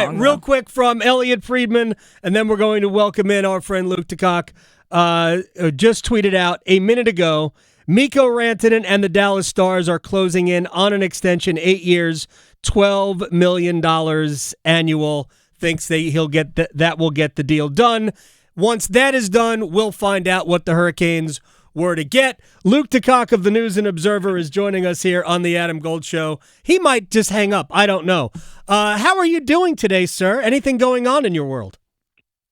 Real quick from Elliot Friedman, and then we're going to welcome in our friend Luke DeCock. Just tweeted out a minute ago, Mikko Rantanen and the Dallas Stars are closing in on an extension, 8 years, $12 million annual. Thinks he'll get that will get the deal done. Once that is done, we'll find out what the Hurricanes were to get. Luke DeCock of the News and Observer is joining us here on the Adam Gold Show. He might just hang up. I don't know. How are you doing today, sir? Anything going on in your world?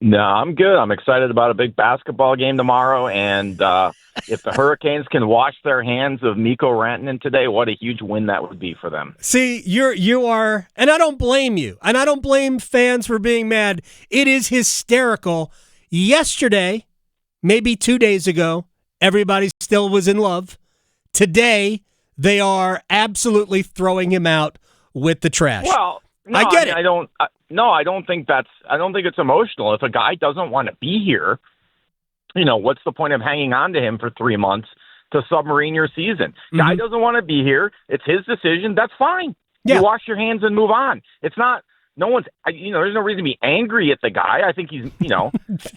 No, I'm good. I'm excited about a big basketball game tomorrow, and if the Hurricanes can wash their hands of Mikko Rantanen today, what a huge win that would be for them. See, you are, and I don't blame you, and I don't blame fans for being mad. It is hysterical. Yesterday, maybe 2 days ago, everybody still was in love. Today, they are absolutely throwing him out with the trash. Well, no, I get it. I don't think it's emotional. If a guy doesn't want to be here, what's the point of hanging on to him for 3 months to submarine your season? Mm-hmm. Guy doesn't want to be here. It's his decision. That's fine. Yeah. You wash your hands and move on. It's not. No one's. There's no reason to be angry at the guy. I think he's.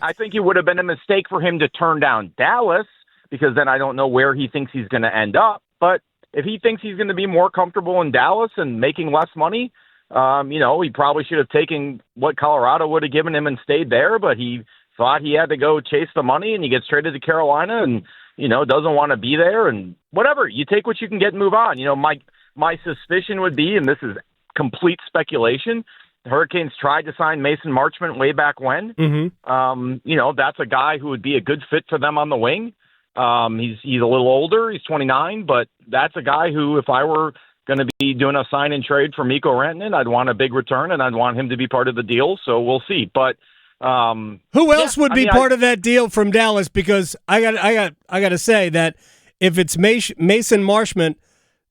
I think it would have been a mistake for him to turn down Dallas, because then I don't know where he thinks he's going to end up. But if he thinks he's going to be more comfortable in Dallas and making less money, he probably should have taken what Colorado would have given him and stayed there. But he thought he had to go chase the money, and he gets traded to Carolina, and doesn't want to be there. And whatever, you take what you can get and move on. My suspicion would be, and this is complete speculation, the Hurricanes tried to sign Mason Marchment way back when. Mm-hmm. That's a guy who would be a good fit for them on the wing. He's a little older. He's 29, but that's a guy who, if I were going to be doing a sign and trade for Mikko Rantanen, I'd want a big return, and I'd want him to be part of the deal. So we'll see. But who else would be part of that deal from Dallas? Because I got to say that if it's Mason Marchment,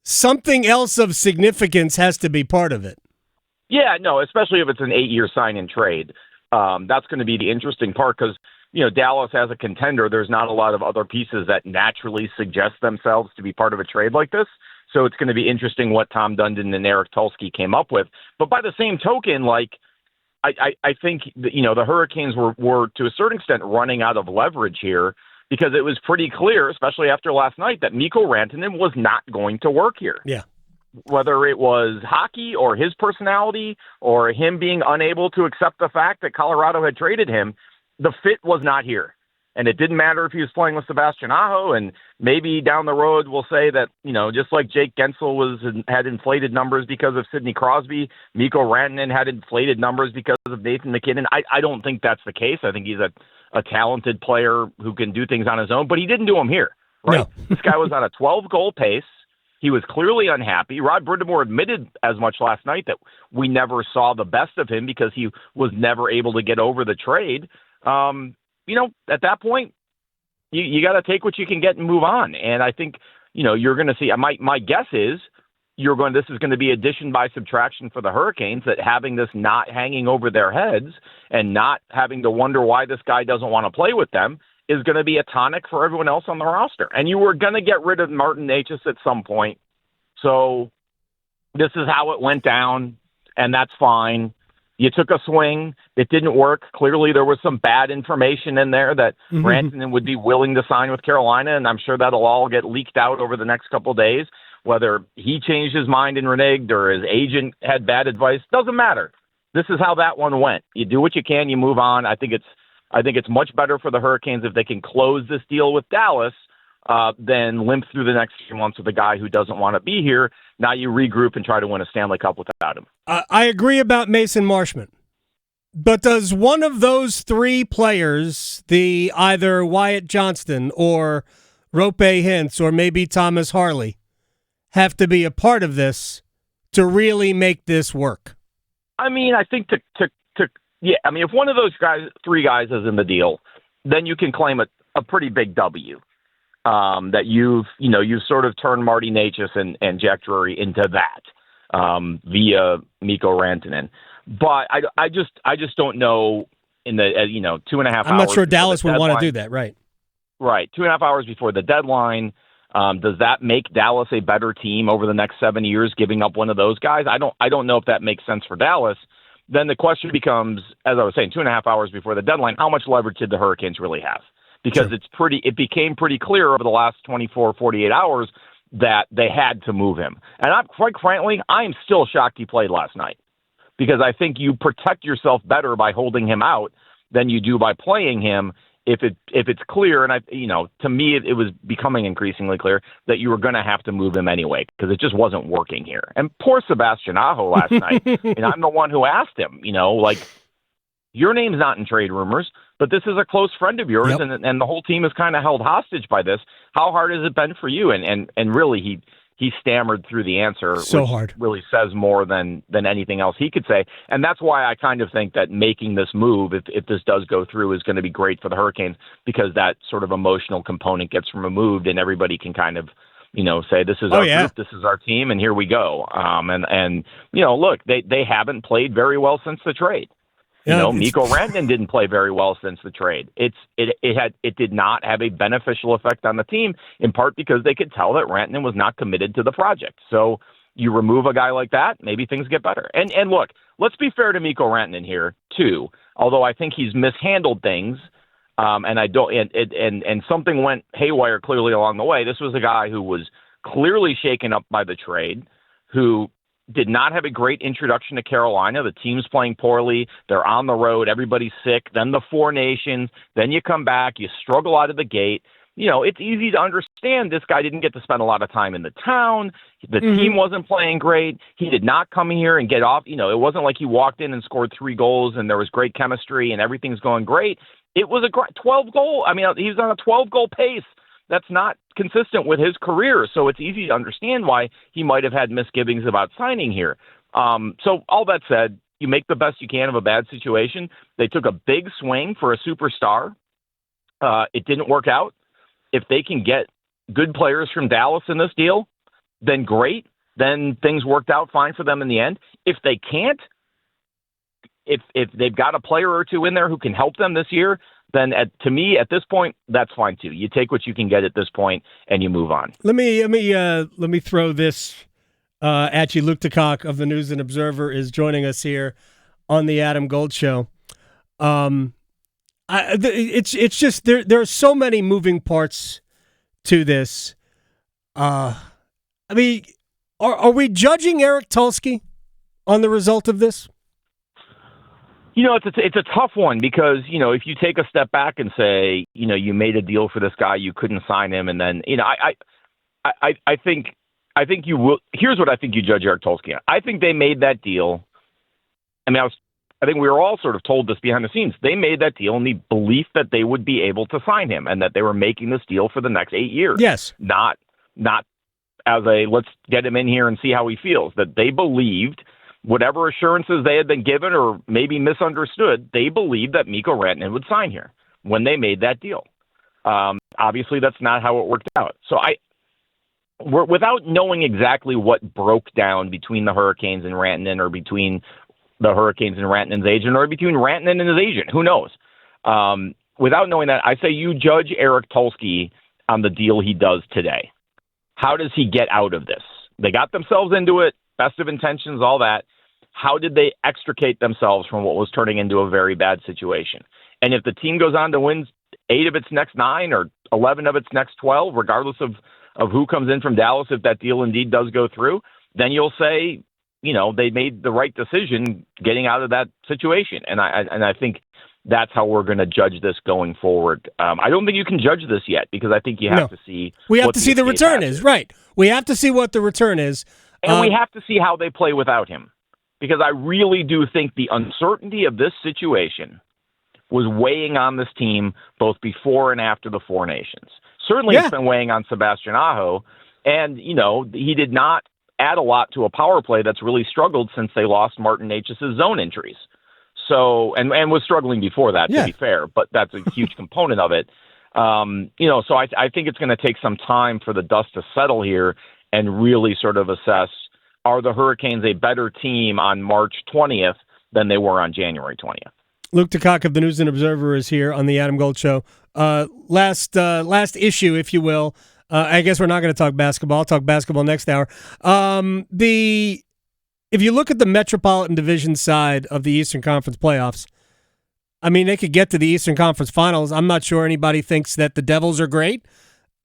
something else of significance has to be part of it. Yeah, no, especially if it's an 8-year sign and trade. That's going to be the interesting part, because Dallas as a contender, there's not a lot of other pieces that naturally suggest themselves to be part of a trade like this. So it's going to be interesting what Tom Dundon and Eric Tulsky came up with. But by the same token, I think the Hurricanes were to a certain extent running out of leverage here, because it was pretty clear, especially after last night, that Mikko Rantanen was not going to work here. Yeah. Whether it was hockey or his personality or him being unable to accept the fact that Colorado had traded him, the fit was not here. And it didn't matter if he was playing with Sebastian Aho, and maybe down the road we'll say that, just like Jake Gensel had inflated numbers because of Sidney Crosby, Mikko Rantanen had inflated numbers because of Nathan MacKinnon. I don't think that's the case. I think he's a talented player who can do things on his own, but he didn't do them here, right? No. This guy was on a 12-goal pace. He was clearly unhappy. Rod Brind'amour admitted as much last night that we never saw the best of him because he was never able to get over the trade. At that point, you got to take what you can get and move on. And I think, you're going to see, my guess is this is going to be addition by subtraction for the Hurricanes, that having this not hanging over their heads and not having to wonder why this guy doesn't want to play with them is going to be a tonic for everyone else on the roster. And you were going to get rid of Martin Necas at some point. So this is how it went down, and that's fine. You took a swing. It didn't work. Clearly there was some bad information in there that Rantanen would be willing to sign with Carolina, and I'm sure that'll all get leaked out over the next couple of days. Whether he changed his mind and reneged or his agent had bad advice, doesn't matter. This is how that one went. You do what you can, you move on. I think it's much better for the Hurricanes if they can close this deal with Dallas than limp through the next few months with a guy who doesn't want to be here. Now you regroup and try to win a Stanley Cup without him. I agree about Mason Marchment. But does one of those three players, the either Wyatt Johnston or Roope Hintz or maybe Thomas Harley, have to be a part of this to really make this work? I think if one of those three guys is in the deal, then you can claim a pretty big W. That you've sort of turned Marty Necas and Jack Drury into that via Mikko Rantanen. But I just don't know in the 2.5 hours. I'm not sure Dallas would want to do that, right? Right, 2.5 hours before the deadline. Does that make Dallas a better team over the next 7 years, giving up one of those guys? I don't know if that makes sense for Dallas. then the question becomes, as I was saying, 2.5 hours before the deadline, how much leverage did the Hurricanes really have? Because it became pretty clear over the last 24, 48 hours that they had to move him. And quite frankly, I am still shocked he played last night, because I think you protect yourself better by holding him out than you do by playing him. If it's clear, and to me it was becoming increasingly clear that you were going to have to move him anyway, because it just wasn't working here. And poor Sebastian Aho last night, and I'm the one who asked him, your name's not in trade rumors, but this is a close friend of yours, and the whole team is kind of held hostage by this. How hard has it been for you? And really he stammered through the answer, so which hard. Really says more than anything else he could say. And that's why I kind of think that making this move, if this does go through, is going to be great for the Hurricanes, because that sort of emotional component gets removed and everybody can kind of, say, this is our group, this is our team, and here we go. Look, they haven't played very well since the trade. Mikko Rantanen didn't play very well since the trade. It did not have a beneficial effect on the team, in part because they could tell that Rantanen was not committed to the project. So you remove a guy like that, maybe things get better. And look, let's be fair to Mikko Rantanen here too. Although I think he's mishandled things, and something went haywire clearly along the way. This was a guy who was clearly shaken up by the trade, who did not have a great introduction to Carolina. The team's playing poorly. They're on the road. Everybody's sick. Then the Four Nations. Then you come back. You struggle out of the gate. It's easy to understand this guy didn't get to spend a lot of time in the town. The team wasn't playing great. He did not come here and get off. It wasn't like he walked in and scored 3 goals and there was great chemistry and everything's going great. It was a 12-goal. He was on a 12-goal pace. That's not consistent with his career, so it's easy to understand why he might have had misgivings about signing here. So all that said, you make the best you can of a bad situation. They took a big swing for a superstar. It didn't work out. If they can get good players from Dallas in this deal, then great. Then things worked out fine for them in the end. If they can't, if they've got a player or two in there who can help them this year, then to me, at this point, that's fine too. You take what you can get at this point and you move on. Let me throw this at you. Luke DeCock of the News and Observer is joining us here on the Adam Gold Show. It's just there are so many moving parts to this. Are we judging Eric Tulsky on the result of this? It's a tough one, because, if you take a step back and say, you made a deal for this guy, you couldn't sign him. And then, I think you will. Here's what I think you judge Eric Tulsky on. I think they made that deal. I think we were all sort of told this behind the scenes. They made that deal in the belief that they would be able to sign him and that they were making this deal for the next 8 years. Yes. Not as a, let's get him in here and see how he feels. That they believed, whatever assurances they had been given or maybe misunderstood, they believed that Mikko Rantanen would sign here when they made that deal. Obviously, that's not how it worked out. So without knowing exactly what broke down between the Hurricanes and Rantanen, or between the Hurricanes and Rantanen's agent, or between Rantanen and his agent, who knows? Without knowing that, I say you judge Eric Tulsky on the deal he does today. How does he get out of this? They got themselves into it. Best of intentions, all that. How did they extricate themselves from what was turning into a very bad situation? And if the team goes on to win 8 of its next 9 or 11 of its next 12, regardless of who comes in from Dallas, if that deal indeed does go through, then you'll say, they made the right decision getting out of that situation. And I think that's how we're going to judge this going forward. I don't think you can judge this yet, because I think you have to see. We have to see the return is, right. We have to see what the return is. And we have to see how they play without him, because I really do think the uncertainty of this situation was weighing on this team both before and after the Four Nations. Certainly it's been weighing on Sebastian Aho, and, he did not add a lot to a power play that's really struggled since they lost Martin Necas's zone injuries. So, and was struggling before that, to be fair, but that's a huge component of it. So I think it's going to take some time for the dust to settle here and really sort of assess, are the Hurricanes a better team on March 20th than they were on January 20th? Luke DeCock of the News and Observer is here on the Adam Gold Show. Last issue, if you will. I guess we're not going to talk basketball. I'll talk basketball next hour. if you look at the Metropolitan Division side of the Eastern Conference playoffs, I mean, they could get to the Eastern Conference Finals. I'm not sure anybody thinks that the Devils are great.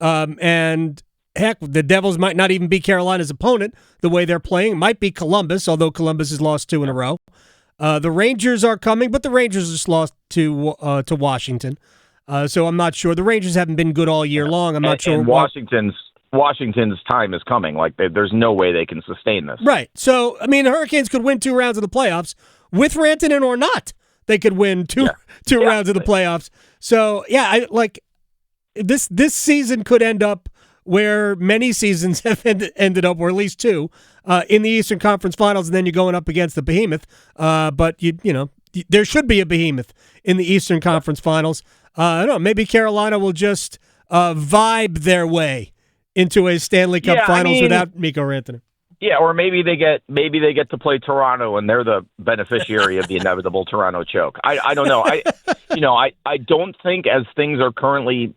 And heck, the Devils might not even be Carolina's opponent the way they're playing. It might be Columbus, although Columbus has lost 2 in a row. The Rangers are coming, but the Rangers just lost to Washington. So I'm not sure. The Rangers haven't been good all year long. I'm not sure. And Washington's time is coming. Like, there's no way they can sustain this. Right. So, I mean, the Hurricanes could win 2 rounds of the playoffs with Rantanen or not. They could win two rounds of the playoffs. So, yeah, this season could end up where many seasons have ended up, or at least 2, in the Eastern Conference Finals, and then you're going up against the behemoth. But you know, there should be a behemoth in the Eastern Conference Finals. I don't know. Maybe Carolina will just vibe their way into a Stanley Cup Finals without Mikko Rantanen. Yeah, or maybe they get to play Toronto and they're the beneficiary of the inevitable Toronto choke. I don't know. I don't think as things currently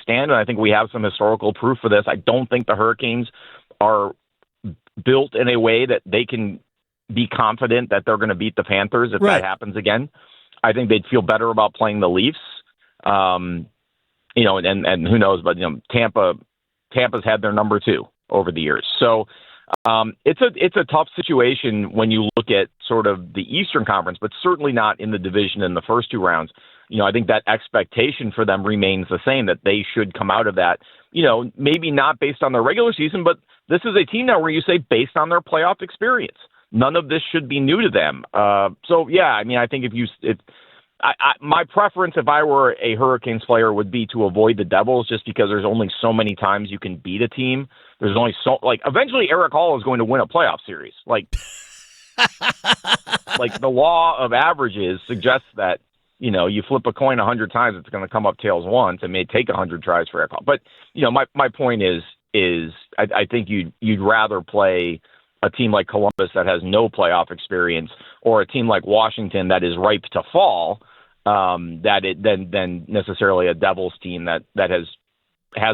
stand, and I think we have some historical proof for this. I don't think the Hurricanes are built in a way that they can be confident that they're going to beat the Panthers if that happens again. I think they'd feel better about playing the Leafs. And who knows, but Tampa's had their number 2 over the years. So it's a tough situation when you look at sort of the Eastern Conference, but certainly not in the division in the first 2 rounds. I think that expectation for them remains the same, that they should come out of that, maybe not based on their regular season, but this is a team now where you say based on their playoff experience. None of this should be new to them. So, yeah, I mean, I think my preference if I were a Hurricanes player would be to avoid the Devils, just because there's only so many times you can beat a team. There's only eventually Eric Hall is going to win a playoff series. Like the law of averages suggests that, you flip a coin 100 times, it's going to come up tails once. It may take 100 tries for Eric Hall. But, my point is I think you'd rather play a team like Columbus that has no playoff experience, or a team like Washington that is ripe to fall, than necessarily a Devils team that has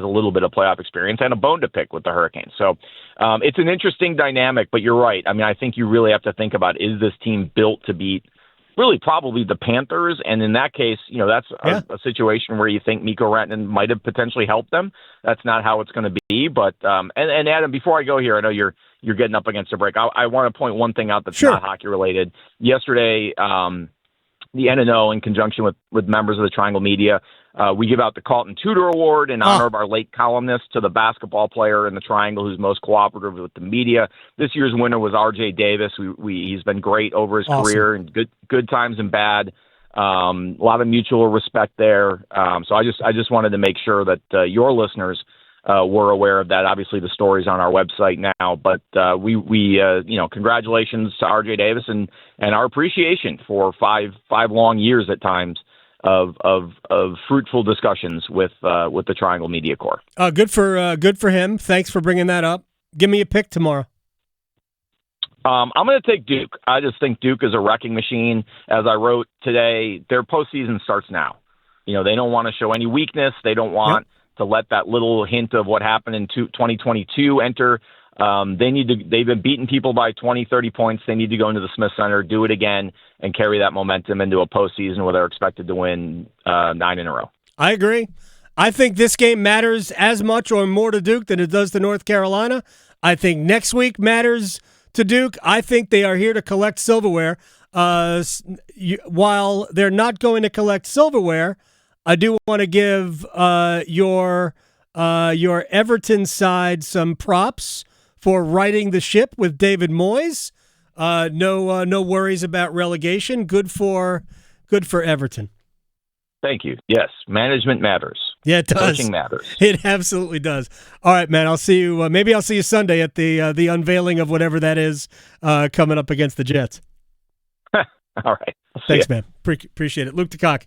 a little bit of playoff experience and a bone to pick with the Hurricanes. So it's an interesting dynamic, but you're right. I mean, I think you really have to think about, is this team built to beat really probably the Panthers? And in that case, that's a situation where you think Mikko Rantanen might have potentially helped them. That's not how it's going to be. But and Adam, before I go here, I know you're getting up against a break. I want to point one thing out that's not hockey related. Yesterday, the NNO, in conjunction with members of the Triangle Media, we give out the Carlton Tudor Award in honor of our late columnist, to the basketball player in the Triangle who's most cooperative with the media. This year's winner was R.J. Davis. He's been great over his career, and good times and bad. A lot of mutual respect there. So I just wanted to make sure that your listeners were aware of that. Obviously, the story's on our website now, but we congratulations to R.J. Davis and our appreciation for five long years at times of fruitful discussions with the Triangle Media Corps. Good for him. Thanks for bringing that up. Give me a pick tomorrow. I'm going to take Duke. I just think Duke is a wrecking machine. As I wrote today, their postseason starts now. They don't want to show any weakness. They don't want to let that little hint of what happened in 2022 enter. They've been beating people by 20, 30 points. They need to go into the Smith Center, do it again, and carry that momentum into a postseason where they're expected to win 9 in a row. I agree. I think this game matters as much or more to Duke than it does to North Carolina. I think next week matters to Duke. I think they are here to collect silverware. While they're not going to collect silverware, I do want to give your Everton side some props for righting the ship with David Moyes. No worries about relegation. Good for Everton. Thank you. Yes, management matters. Yeah, it does. Coaching matters. It absolutely does. All right, man. I'll see you. Maybe I'll see you Sunday at the unveiling of whatever that is coming up against the Jets. All right. Thanks, man. Appreciate it. Luke DeCock.